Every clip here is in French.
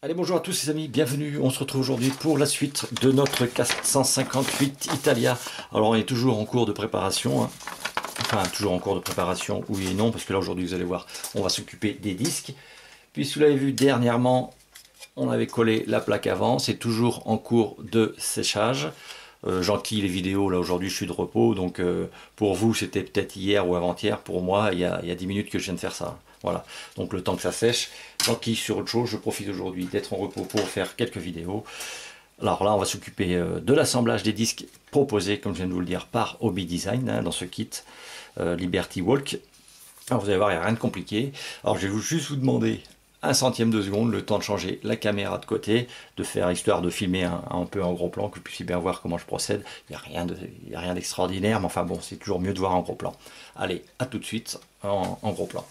Allez, bonjour à tous les amis, bienvenue. On se retrouve aujourd'hui pour la suite de notre 458 Italia. Alors on est toujours en cours de préparation, hein. Enfin toujours en cours de préparation, oui et non, parce que là aujourd'hui vous allez voir, on va s'occuper des disques. Puisque vous l'avez vu dernièrement, on avait collé la plaque avant, c'est toujours en cours de séchage. J'enquille les vidéos, là aujourd'hui je suis de repos, donc pour vous c'était peut-être hier ou avant-hier, pour moi il y a 10 minutes que je viens de faire ça. Voilà, donc le temps que ça sèche, j'enquille sur autre chose, je profite aujourd'hui d'être en repos pour faire quelques vidéos. Alors là on va s'occuper de l'assemblage des disques proposés, comme je viens de vous le dire, par Hobby Design, hein, dans ce kit Liberty Walk. Alors vous allez voir, il n'y a rien de compliqué. Alors je vais juste vous demander un centième de seconde, le temps de changer la caméra de côté, de faire histoire de filmer un peu en gros plan, que vous puissiez bien voir comment je procède. Il n'y a rien d'extraordinaire, mais enfin bon, c'est toujours mieux de voir en gros plan. Allez, à tout de suite en gros plan.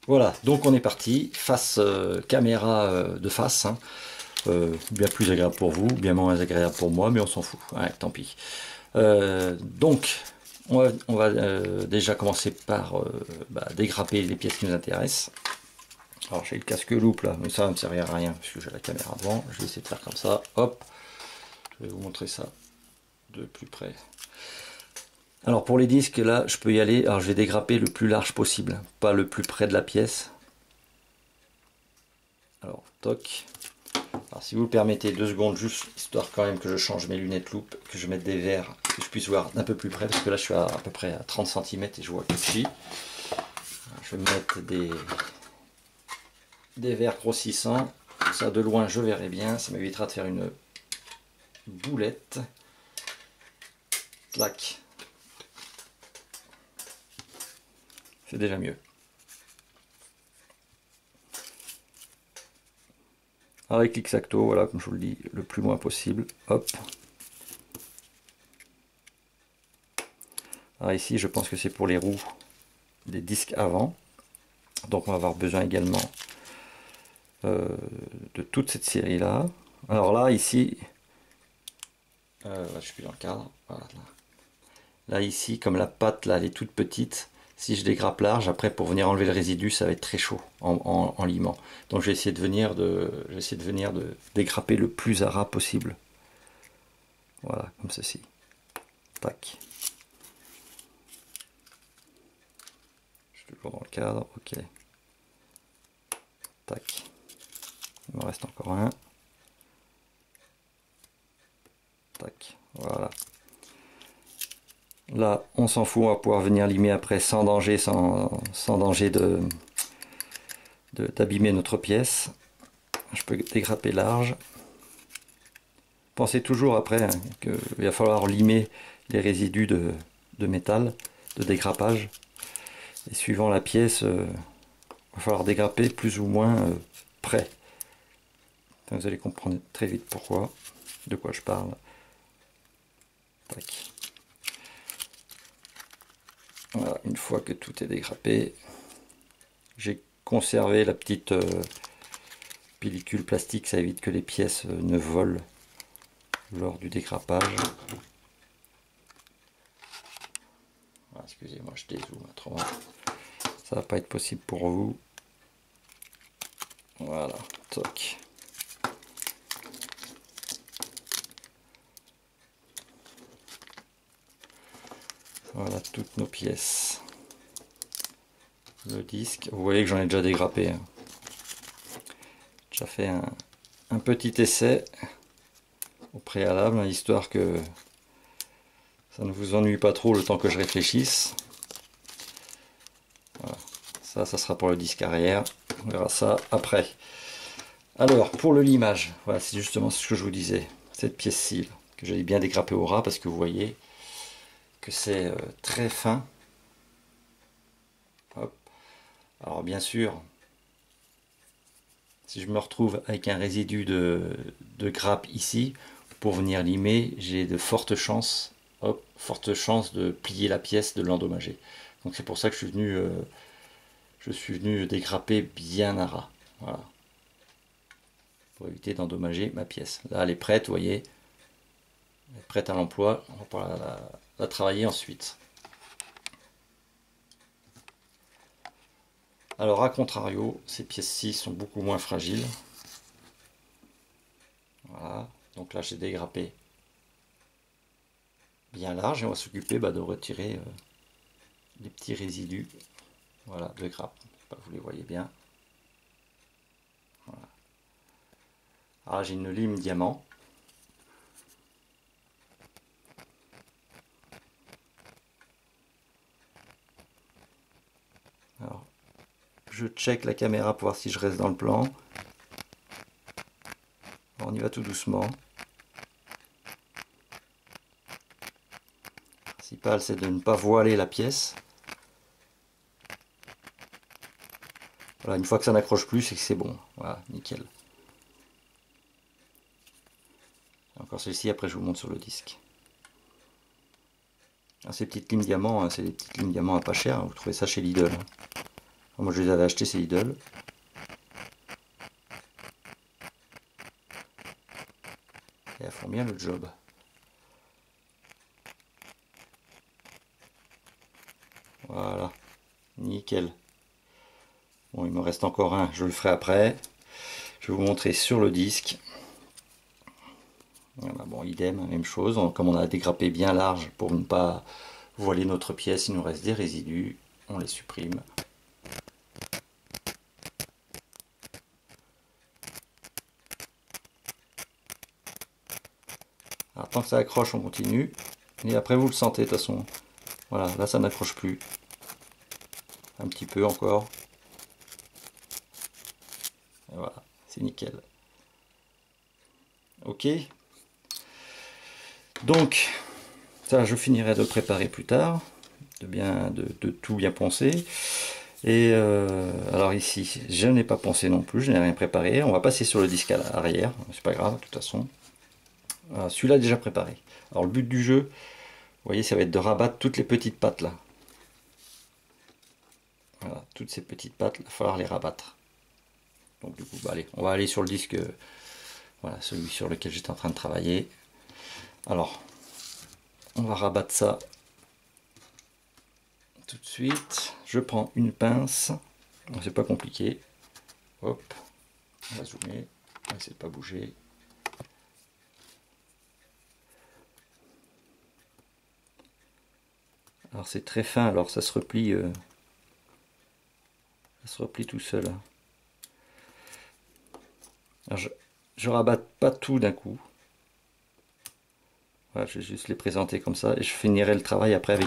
Voilà, donc on est parti, face caméra de face, hein. Bien plus agréable pour vous, bien moins agréable pour moi, mais on s'en fout, ouais, tant pis. Donc, on va déjà commencer par dégrapper les pièces qui nous intéressent. Alors j'ai le casque loupe là, mais ça ne me servira à rien parce que j'ai la caméra devant. Je vais essayer de faire comme ça, hop. Je vais vous montrer ça de plus près. Alors pour les disques là, je peux y aller. Alors je vais dégrapper le plus large possible, pas le plus près de la pièce. Alors toc. Alors si vous me permettez 2 secondes, juste histoire quand même que je change mes lunettes loupe, que je mette des verres, que je puisse voir d'un peu plus près, parce que là je suis à peu près à 30 cm et je vois que je vais mettre des verres grossissants. Ça de loin je verrai bien, ça m'évitera de faire une boulette. Clac. C'est déjà mieux. Avec l'X-Acto, voilà, comme je vous le dis, le plus loin possible. Hop. Alors ici, je pense que c'est pour les roues des disques avant. Donc on va avoir besoin également de toute cette série-là. Alors là, ici, je suis plus dans le cadre. Voilà, là, ici, comme la pâte, là, elle est toute petite. Si je dégrappe large, après, pour venir enlever le résidu, ça va être très chaud en limant. Donc je vais essayer de venir de dégrapper le plus à ras possible. Voilà, comme ceci. Tac. Je suis toujours dans le cadre, ok. Tac. Il me reste encore un. Tac, voilà. Là, on s'en fout, on va pouvoir venir limer après sans danger, sans danger d'abîmer notre pièce. Je peux dégrapper large. Pensez toujours après, hein, qu'il va falloir limer les résidus de métal, de dégrappage. Et suivant la pièce, il va falloir dégrapper plus ou moins près. Vous allez comprendre très vite pourquoi, de quoi je parle. Tac. Voilà, une fois que tout est dégrappé, j'ai conservé la petite pellicule plastique, ça évite que les pièces ne volent lors du dégrappage. Voilà, excusez-moi, je dézoome, autrement ça va pas être possible pour vous. Voilà, toc. Voilà toutes nos pièces. Le disque, vous voyez que j'en ai déjà dégrappé, hein. J'ai déjà fait un petit essai au préalable, hein, histoire que ça ne vous ennuie pas trop le temps que je réfléchisse. Voilà. Ça sera pour le disque arrière. On verra ça après. Alors, pour le limage, voilà, c'est justement ce que je vous disais. Cette pièce-ci, que j'avais bien dégrappée au ras, parce que vous voyez que c'est très fin. Hop. Alors, bien sûr, si je me retrouve avec un résidu de grappe ici, pour venir limer, j'ai de fortes chances, de plier la pièce, de l'endommager. Donc c'est pour ça que je suis venu dégrapper bien à ras. Voilà. Pour éviter d'endommager ma pièce. Là, elle est prête, vous voyez. Elle est prête à l'emploi. On va pouvoir la travailler ensuite. Alors, à contrario, ces pièces-ci sont beaucoup moins fragiles. Voilà, donc là j'ai dégrappé bien large et on va s'occuper de retirer les petits résidus, voilà, de grappe. Vous les voyez bien. Voilà. Alors j'ai une lime diamant. Alors, je check la caméra pour voir si je reste dans le plan. On y va tout doucement. Le principal, c'est de ne pas voiler la pièce. Voilà, une fois que ça n'accroche plus, c'est que c'est bon. Voilà, nickel. Encore celle-ci, après je vous montre sur le disque. Alors, ces petites limes diamants, c'est des petites limes diamants à pas cher. Vous trouvez ça chez Lidl. Moi, je les avais achetées, c'est Lidl. Et elles font bien le job. Voilà, nickel. Bon, il me reste encore un, je le ferai après. Je vais vous montrer sur le disque. Voilà, bon, idem, même chose. Comme on a dégrappé bien large pour ne pas voiler notre pièce, il nous reste des résidus. On les supprime. Alors, tant que ça accroche, on continue. Et après, vous le sentez de toute façon. Voilà, là, ça n'accroche plus. Un petit peu encore. Et voilà, c'est nickel. Ok. Donc, ça, je finirai de le préparer plus tard, de tout bien poncer. Et alors ici, je n'ai pas poncé non plus, je n'ai rien préparé. On va passer sur le disque à l'arrière, c'est pas grave, de toute façon. Celui-là déjà préparé. Alors le but du jeu, vous voyez, ça va être de rabattre toutes les petites pattes là. Voilà, toutes ces petites pattes, il va falloir les rabattre. Donc du coup, allez, on va aller sur le disque, voilà, celui sur lequel j'étais en train de travailler. Alors, on va rabattre ça tout de suite. Je prends une pince, c'est pas compliqué. Hop, on va zoomer, on va essayer de pas bouger. Alors c'est très fin, alors ça se replie tout seul. Alors je rabatte pas tout d'un coup. Voilà, je vais juste les présenter comme ça et je finirai le travail après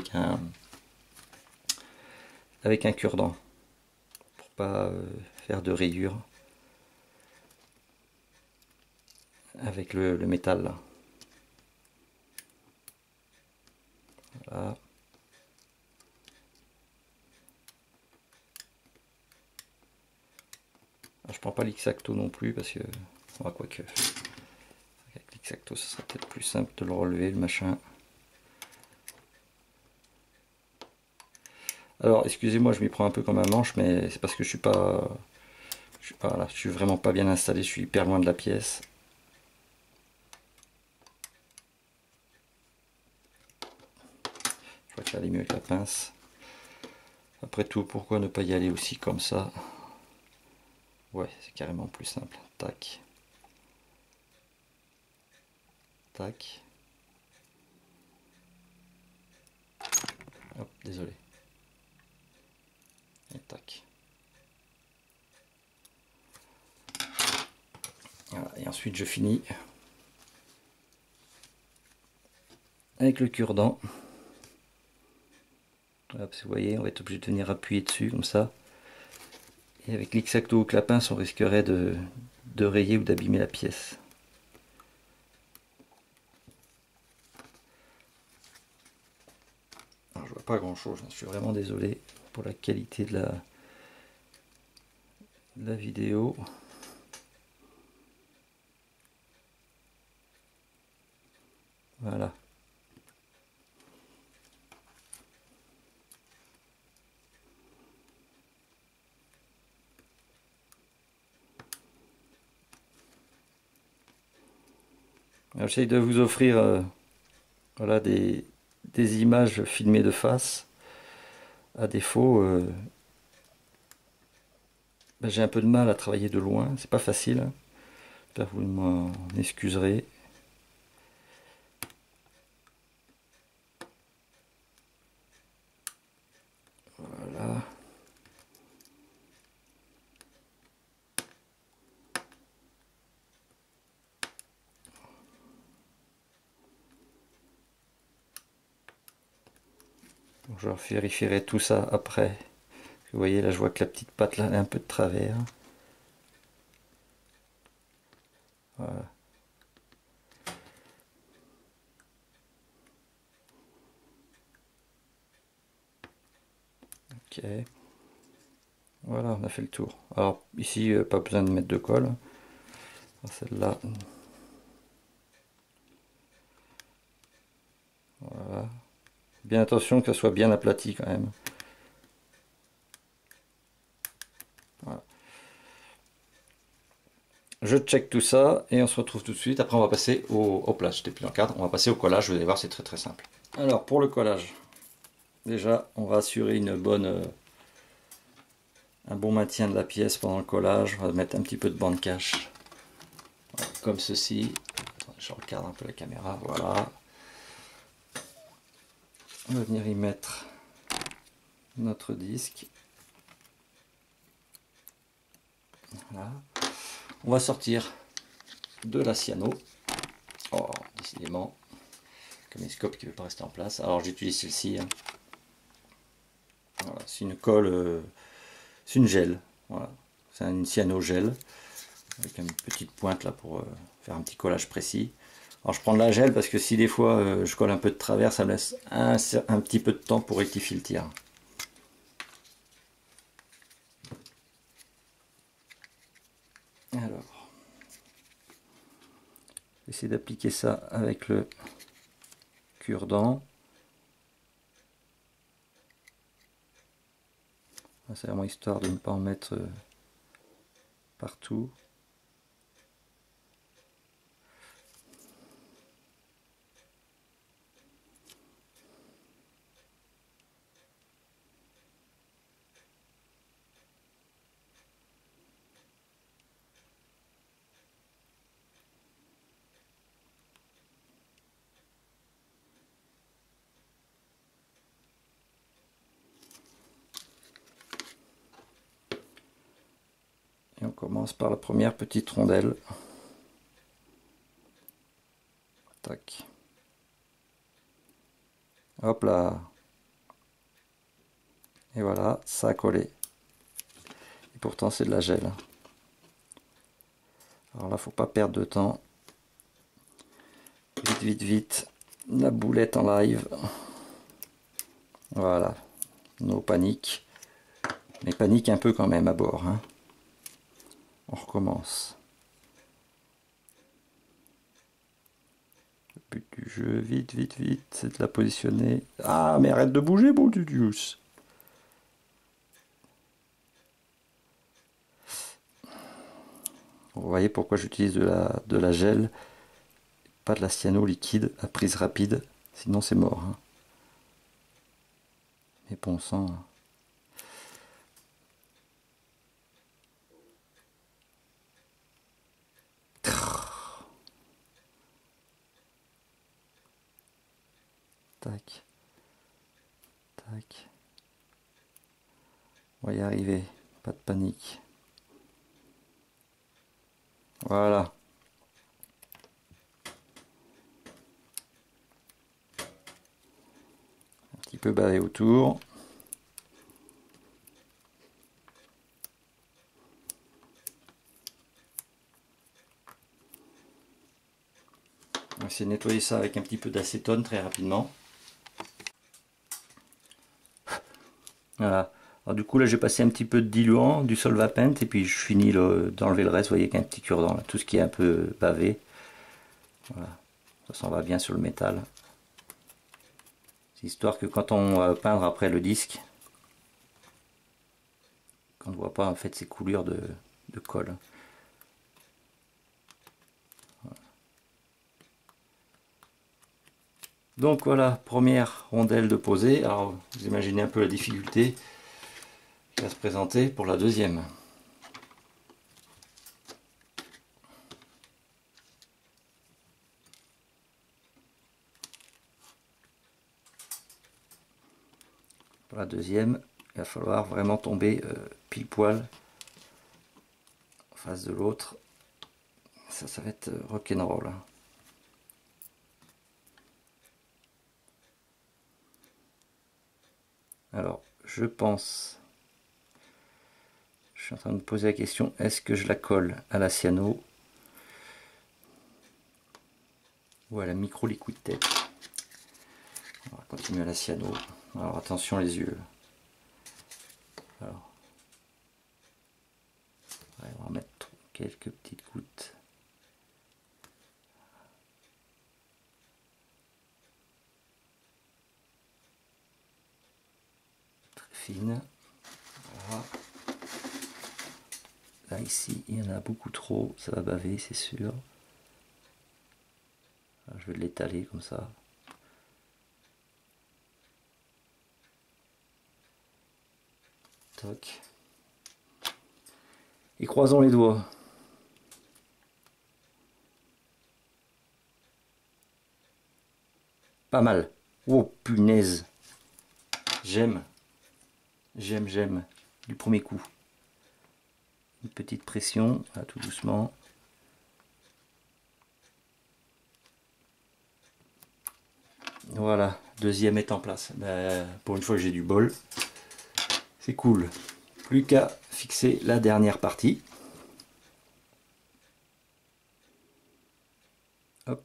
avec un cure-dent pour pas faire de rayures avec le métal là. Voilà. Alors, je prends pas l'X-Acto non plus parce que quoique avec l'X-Acto ça sera peut-être plus simple de le relever le machin. Alors excusez-moi, je m'y prends un peu comme un manche, mais c'est parce que je suis vraiment pas bien installé, je suis hyper loin de la pièce. Je crois que ça allait mieux avec la pince. Après tout, pourquoi ne pas y aller aussi comme ça? Ouais, c'est carrément plus simple. Tac. Tac. Hop, désolé. Et tac. Voilà, et ensuite je finis avec le cure-dent. Vous voyez, on va être obligé de venir appuyer dessus comme ça. Et avec l'X-Acto ou la pince, on risquerait de rayer ou d'abîmer la pièce. Alors, je vois pas grand chose, je suis vraiment désolé pour la qualité de la vidéo. Voilà. J'essaie de vous offrir voilà, des images filmées de face. À défaut, Ben, j'ai un peu de mal à travailler de loin, c'est pas facile, hein. J'espère que vous m'en excuserez. Voilà. Bon, je vérifierai tout ça après. Vous voyez là, je vois que la petite patte là elle est un peu de travers. Voilà. Ok. Voilà, on a fait le tour. Alors ici, pas besoin de mettre de colle. Celle-là. Voilà. Bien attention que ça soit bien aplati quand même. Voilà. Je check tout ça et on se retrouve tout de suite. Après on va passer au place. J'étais plus en cadre. On va passer au collage. Vous allez voir, c'est très très simple. Alors pour le collage, déjà on va assurer une bonne, un bon maintien de la pièce pendant le collage. On va mettre un petit peu de bande cache. Voilà, comme ceci. Je regarde un peu la caméra. Voilà. On va venir y mettre notre disque. Voilà. On va sortir de la cyano. Oh, décidément, caméscope qui ne veut pas rester en place. Alors j'utilise celle-ci. Hein. Voilà, c'est une colle, c'est une gel. Voilà, c'est une cyano gel avec une petite pointe là pour faire un petit collage précis. Alors je prends de la gel parce que si des fois je colle un peu de travers, ça me laisse un petit peu de temps pour rectifier le tir. Alors, j'essaie d'appliquer ça avec le cure-dent. C'est vraiment histoire de ne pas en mettre partout. Et on commence par la première petite rondelle. Tac. Hop là. Et voilà, ça a collé. Et pourtant c'est de la gel. Alors là, faut pas perdre de temps. Vite, vite, vite. La boulette en live. Voilà. No panique. Mais panique un peu quand même à bord. Hein. On recommence. Le but du jeu, vite, vite, vite, c'est de la positionner. Ah, mais arrête de bouger, bon du Dieu. Vous voyez pourquoi j'utilise de la gel, pas de la cyano liquide à prise rapide, sinon c'est mort. Hein. Mais bon sang. Tac. Tac. On va y arriver, pas de panique. Voilà. Un petit peu bavé autour. On va essayer de nettoyer ça avec un petit peu d'acétone très rapidement. Voilà. Alors du coup là j'ai passé un petit peu de diluant, du solvapent et puis je finis d'enlever le reste. Vous voyez qu'il y a un petit cure-dent là, tout ce qui est un peu bavé. Voilà. Ça s'en va bien sur le métal. C'est histoire que quand on va peindre après le disque, qu'on ne voit pas en fait ces coulures de colle. Voilà. Donc voilà, première rondelle de posée. Alors vous imaginez un peu la difficulté qui va se présenter pour la deuxième. Pour la deuxième, il va falloir vraiment tomber pile poil en face de l'autre. Ça va être rock'n'roll. Alors, je pense, je suis en train de me poser la question, est-ce que je la colle à la cyano ou à la micro liquid tape? On va continuer à la cyano. Alors attention les yeux. Alors, ouais, on va mettre quelques petites gouttes. Très fines. Voilà. Là ici, il y en a beaucoup trop, ça va baver, c'est sûr. Alors, je vais l'étaler comme ça. Toc. Et croisons les doigts. Pas mal. Oh punaise. J'aime. J'aime. Du premier coup. Une petite pression, là, tout doucement. Voilà, deuxième est en place. Ben, pour une fois que j'ai du bol. C'est cool. Plus qu'à fixer la dernière partie. Hop.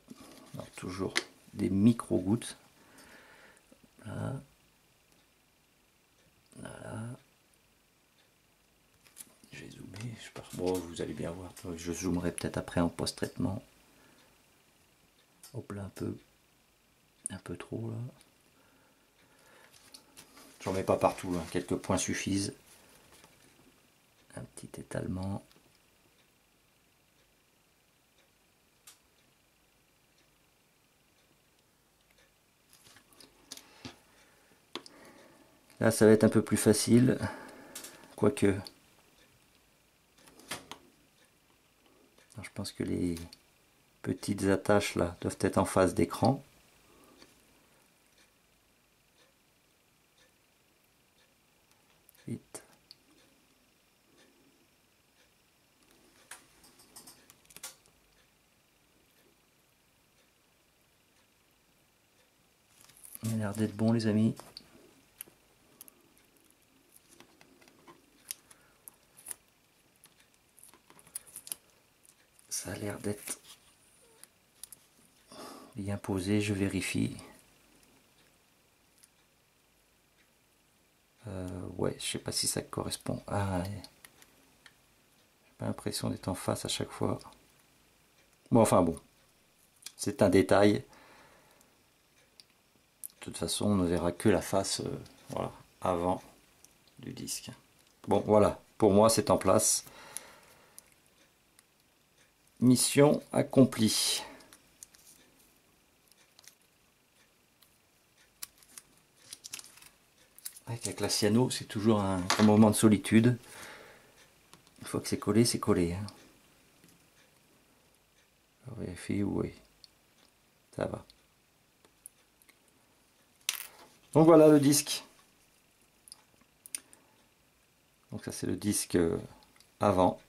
Alors, toujours des micro-gouttes. Là. Voilà. Je vais zoomer. Je sais pas. Bon, vous allez bien voir. Je zoomerai peut-être après en post-traitement. Hop là, un peu trop là. J'en mets pas partout, hein. Quelques points suffisent. Un petit étalement. Là, ça va être un peu plus facile, quoique. Alors, je pense que les petites attaches là doivent être en face d'écran. Vite. Il a l'air d'être bon, les amis. Ça a l'air d'être bien posé, je vérifie. Ouais, je sais pas si ça correspond. Ah, j'ai pas l'impression d'être en face à chaque fois. Bon, enfin bon, c'est un détail. De toute façon, on ne verra que la face voilà, avant du disque. Bon, voilà, pour moi c'est en place. Mission accomplie. Avec la cyano, c'est toujours un moment de solitude. Une fois que c'est collé, c'est collé. Hein. Je vérifie, oui. Ça va. Donc voilà le disque. Donc ça c'est le disque avant.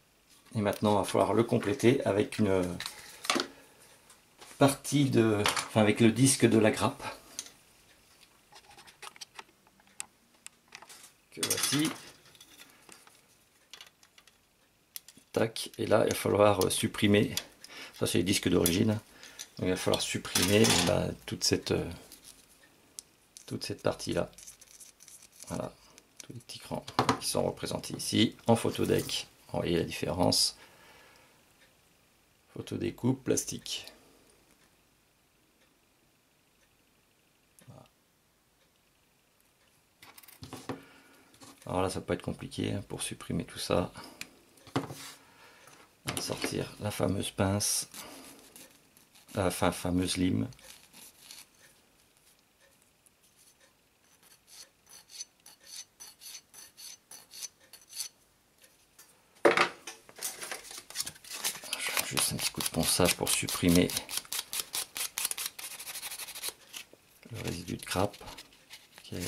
Et maintenant il va falloir le compléter avec une partie de... Enfin avec le disque de la grappe. Que voici. Tac. Et là il va falloir supprimer. Ça c'est les disques d'origine. Donc il va falloir supprimer toute cette partie là. Voilà. Tous les petits crans qui sont représentés ici en photodeck. Vous voyez la différence. Photo découpe plastique. Voilà. Alors là, ça peut être compliqué hein, pour supprimer tout ça. On va sortir la fameuse pince, enfin fameuse lime. Juste un petit coup de ponçage pour supprimer le résidu de grappe. Okay.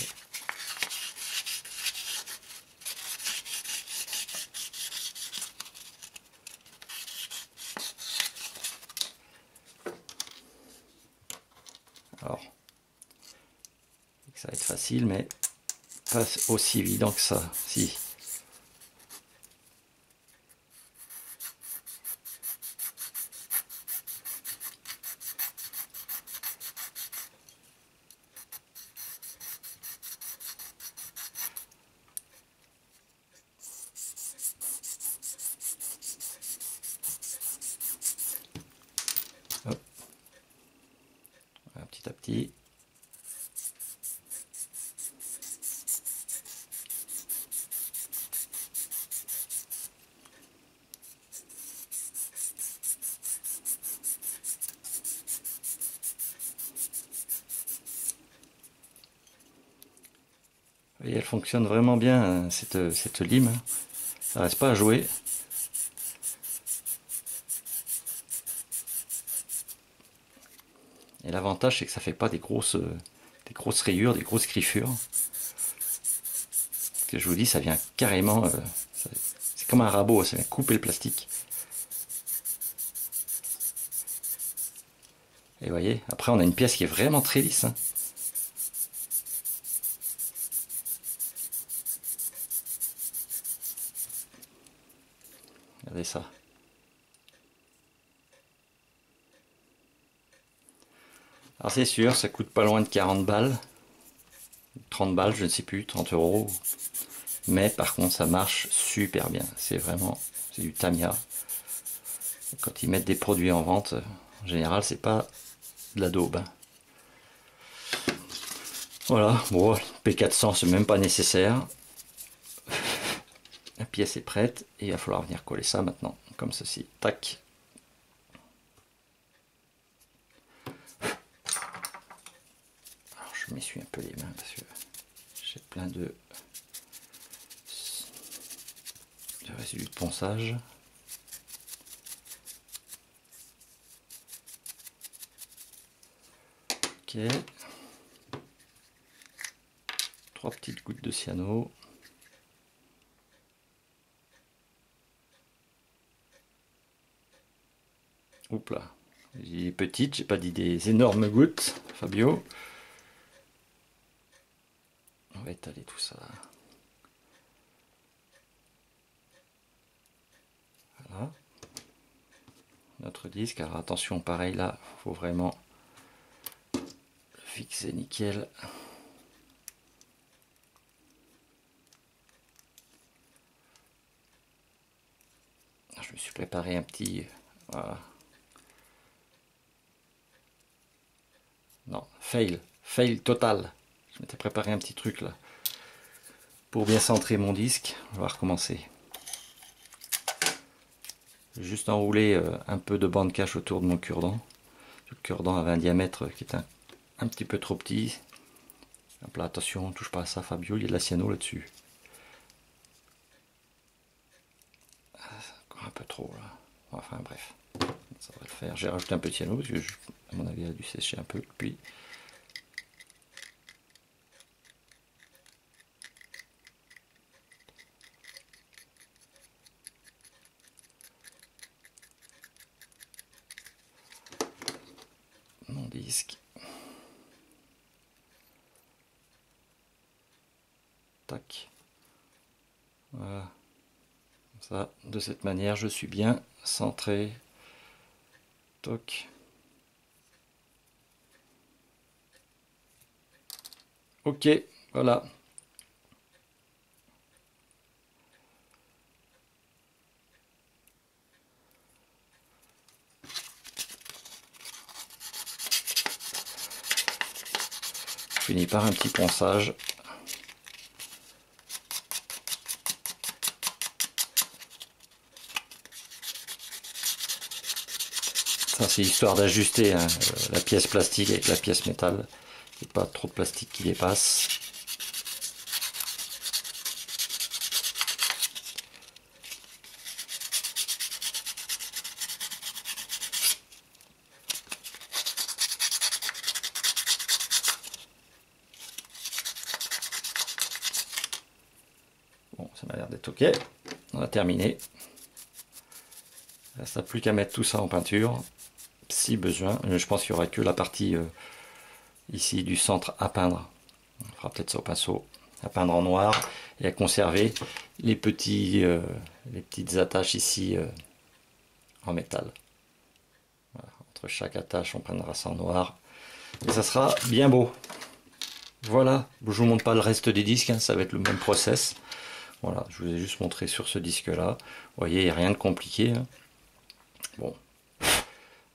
ça va être facile, mais pas aussi évident que ça. Si. Hop. Voilà, petit à petit. Et elle fonctionne vraiment bien, cette lime. Ça reste pas à jouer. Et l'avantage, c'est que ça fait pas des grosses rayures, des grosses griffures. Ce que je vous dis, ça vient carrément... c'est comme un rabot, ça vient couper le plastique. Et vous voyez, après on a une pièce qui est vraiment très lisse. Hein. Regardez ça. Alors c'est sûr, ça coûte pas loin de 40 balles. 30 balles, je ne sais plus, 30 euros. Mais par contre, ça marche super bien. C'est du Tamiya. Quand ils mettent des produits en vente, en général, c'est pas de la daube. Hein. Voilà, bon, P400, c'est même pas nécessaire. La pièce est prête et il va falloir venir coller ça maintenant, comme ceci. Tac. Alors je m'essuie un peu les mains parce que j'ai plein de résidus de ponçage. Ok. 3 petites gouttes de cyano. Oups là. J'ai des petites, j'ai pas dit des énormes gouttes, Fabio. On va étaler tout ça. Voilà. Notre disque, alors attention, pareil là, il faut vraiment le fixer nickel. Je me suis préparé un petit... Voilà. Non, fail total. Je m'étais préparé un petit truc là. Pour bien centrer mon disque, on va recommencer. Juste enrouler un peu de bande cache autour de mon cure-dent. Le cure-dent avait un diamètre qui est un petit peu trop petit. Hop là, attention, on touche pas à ça, Fabio, il y a de la cyano là-dessus. Encore un peu trop là. Enfin bref, ça va le faire. J'ai rajouté un peu de cyano parce que à mon avis il a dû sécher un peu depuis. Mon disque. Tac. Voilà. Ça, de cette manière, je suis bien centré. Toc. Ok, voilà. Je finis par un petit ponçage. Ça c'est histoire d'ajuster hein, la pièce plastique avec la pièce métal. Il n'y a pas trop de plastique qui dépasse. Bon, ça m'a l'air d'être ok. On a terminé. Il ne reste plus qu'à mettre tout ça en peinture, si besoin. Je pense qu'il n'y aura que la partie ici du centre à peindre. On fera peut-être ça au pinceau, à peindre en noir et à conserver les petites attaches ici en métal. Voilà. Entre chaque attache, on peindra ça en noir et ça sera bien beau. Voilà, je vous montre pas le reste des disques, hein, ça va être le même process. Voilà, je vous ai juste montré sur ce disque-là. Vous voyez, il n'y a rien de compliqué. Hein. Bon,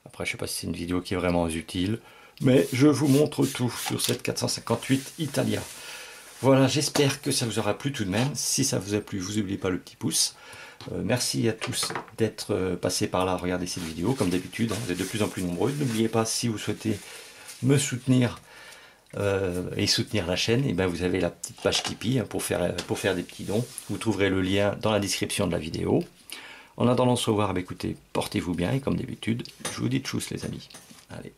après, je sais pas si c'est une vidéo qui est vraiment utile, mais je vous montre tout sur cette 458 Italia. Voilà, j'espère que ça vous aura plu tout de même. Si ça vous a plu, vous n'oubliez pas le petit pouce. Merci à tous d'être passés par là, regarder cette vidéo, comme d'habitude. Hein, vous êtes de plus en plus nombreux. N'oubliez pas, si vous souhaitez me soutenir et soutenir la chaîne, et ben vous avez la petite page Tipeee hein, pour faire des petits dons. Vous trouverez le lien dans la description de la vidéo. En attendant de se revoir, écoutez, portez-vous bien et comme d'habitude, je vous dis tchuss les amis. Allez.